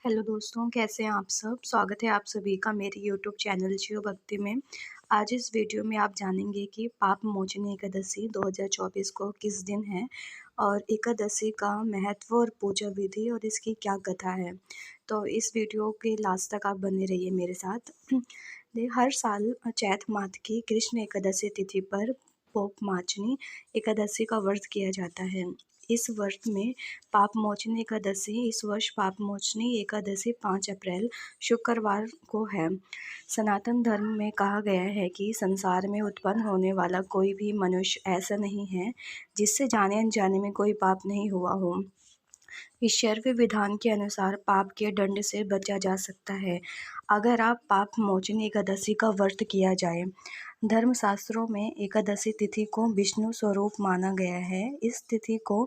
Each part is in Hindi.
हेलो दोस्तों, कैसे हैं आप सब? स्वागत है आप सभी का मेरे यूट्यूब चैनल शिव भक्ति में। आज इस वीडियो में आप जानेंगे कि पाप मोचनी एकादशी 2024 को किस दिन है और एकादशी का महत्व और पूजा विधि और इसकी क्या कथा है। तो इस वीडियो के लास्ट तक आप बने रहिए मेरे साथ। हर साल चैत मास की कृष्ण एकादशी तिथि पर पाप मोचनी एकादशी का व्रत किया जाता है। इस व्रत में पाप मोचनी एकादशी इस वर्ष पाप मोचनी एकादशी 5 अप्रैल शुक्रवार को है। सनातन धर्म में कहा गया है कि संसार में उत्पन्न होने वाला कोई भी मनुष्य ऐसा नहीं है जिससे जाने अनजाने में कोई पाप नहीं हुआ हो। ईश्वरीय विधान के अनुसार पाप के दंड से बचा जा सकता है अगर आप पाप मोचनी एकादशी का व्रत किया जाए। धर्मशास्त्रों में एकादशी तिथि को विष्णु स्वरूप माना गया है। इस तिथि को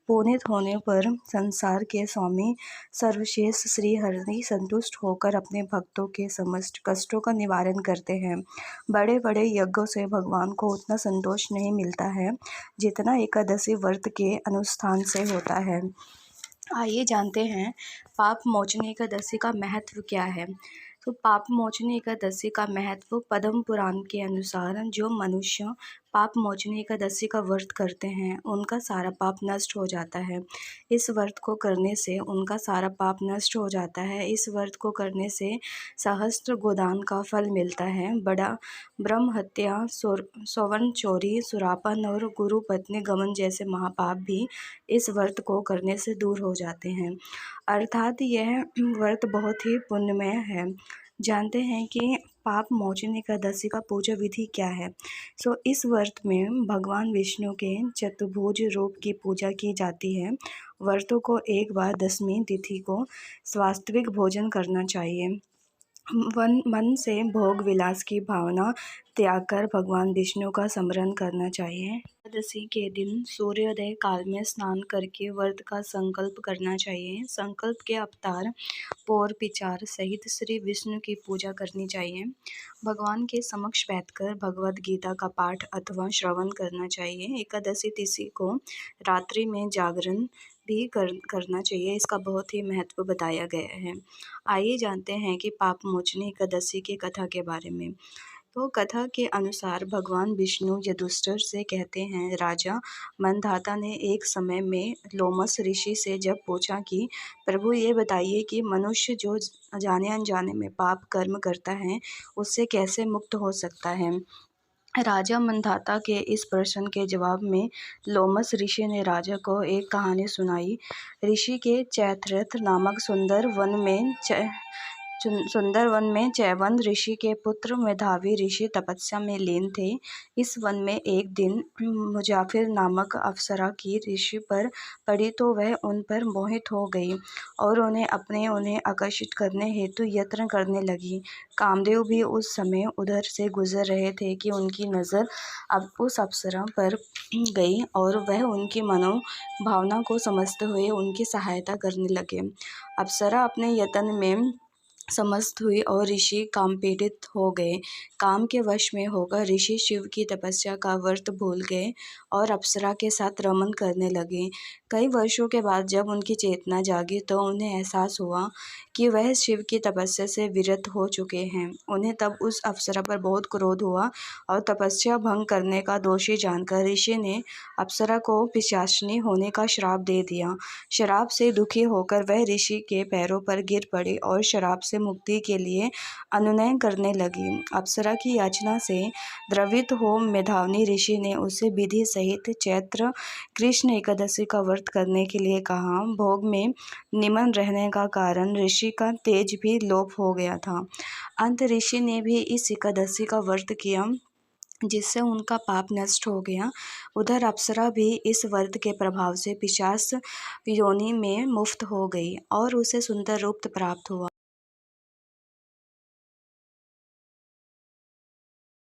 पुनीत होने पर संसार के स्वामी सर्वश्रेष्ठ श्री हरि संतुष्ट होकर अपने भक्तों के समस्त कष्टों का निवारण करते हैं। बड़े बड़े यज्ञों से भगवान को उतना संतोष नहीं मिलता है जितना एकादशी व्रत के अनुष्ठान से होता है। आइए जानते हैं पाप मोचनी एकादशी का महत्व क्या है। तो पाप मोचनी एकादशी का महत्व पद्म पुराण के अनुसार जो मनुष्य पाप मोचनी एकादशी का व्रत करते हैं उनका सारा पाप नष्ट हो जाता है। इस व्रत को करने से उनका सारा पाप नष्ट हो जाता है। इस व्रत को करने से सहस्त्र गोदान का फल मिलता है। बड़ा ब्रह्म हत्या, स्वर्ण चोरी, सुरापान और गुरु पत्नी गमन जैसे महापाप भी इस व्रत को करने से दूर हो जाते हैं। अर्थात यह व्रत बहुत ही पुण्यमय है। जानते हैं कि पाप मोचनी एकादशी का पूजा विधि क्या है। इस व्रत में भगवान विष्णु के चतुर्भुज रूप की पूजा की जाती है। व्रतों को एक बार दशमी तिथि को स्वात्विक भोजन करना चाहिए। मन से भोग विलास की भावना त्याग कर भगवान विष्णु का स्मरण करना चाहिए। एकादशी के दिन सूर्योदय काल में स्नान करके व्रत का संकल्प करना चाहिए। संकल्प के अवतार पौर पिचार सहित श्री विष्णु की पूजा करनी चाहिए। भगवान के समक्ष बैठकर भगवद गीता का पाठ अथवा श्रवण करना चाहिए। एकादशी तिथि को रात्रि में जागरण भी करना चाहिए। इसका बहुत ही महत्व बताया गया है। आइए जानते हैं कि पाप मोचनी एकादशी की कथा के बारे में। तो कथा के अनुसार भगवान विष्णु युधिष्ठिर से कहते हैं, राजा मंधाता ने एक समय में लोमस ऋषि से जब पूछा कि प्रभु ये बताइए कि मनुष्य जो जाने अनजाने में पाप कर्म करता है उससे कैसे मुक्त हो सकता है। राजा मंधाता के इस प्रश्न के जवाब में लोमस ऋषि ने राजा को एक कहानी सुनाई। ऋषि के चैत्ररथ नामक सुंदर वन में चैवंद ऋषि के पुत्र मेधावी ऋषि तपस्या में लीन थे। इस वन में एक दिन मुजाफिर नामक अप्सरा की ऋषि पर पड़ी तो वह उन पर मोहित हो गई और उन्हें आकर्षित करने हेतु यत्न करने लगी। कामदेव भी उस समय उधर से गुजर रहे थे कि उनकी नज़र अब उस अप्सरा पर गई और वह उनकी मनोभावना को समझते हुए उनकी सहायता करने लगे। अप्सरा अपने यत्न में समस्त हुई और ऋषि काम पीड़ित हो गए। काम के वश में होकर ऋषि शिव की तपस्या का व्रत भूल गए और अप्सरा के साथ रमन करने लगे। कई वर्षों के बाद जब उनकी चेतना जागी तो उन्हें एहसास हुआ कि वह शिव की तपस्या से विरत हो चुके हैं। उन्हें तब उस अप्सरा पर बहुत क्रोध हुआ और तपस्या भंग करने का दोषी जानकर ऋषि ने अप्सरा को पिशाचिनी होने का श्राप दे दिया। श्राप से दुखी होकर वह ऋषि के पैरों पर गिर पड़ी और श्राप से मुक्ति के लिए अनुनय करने लगी। अप्सरा की याचना से द्रवित हो मेधावी ऋषि ने उसे विधि सहित चैत्र कृष्ण एकादशी का व्रत करने के लिए कहा। भोग में निमन रहने का कारण ऋषि का तेज भी लोप हो गया था। अंत ऋषि ने भी इस एकादशी का व्रत किया जिससे उनका पाप नष्ट हो गया। उधर अप्सरा भी इस व्रत के प्रभाव से पिशाच योनि में मुक्त हो गई और उसे सुंदर रूप प्राप्त हुआ।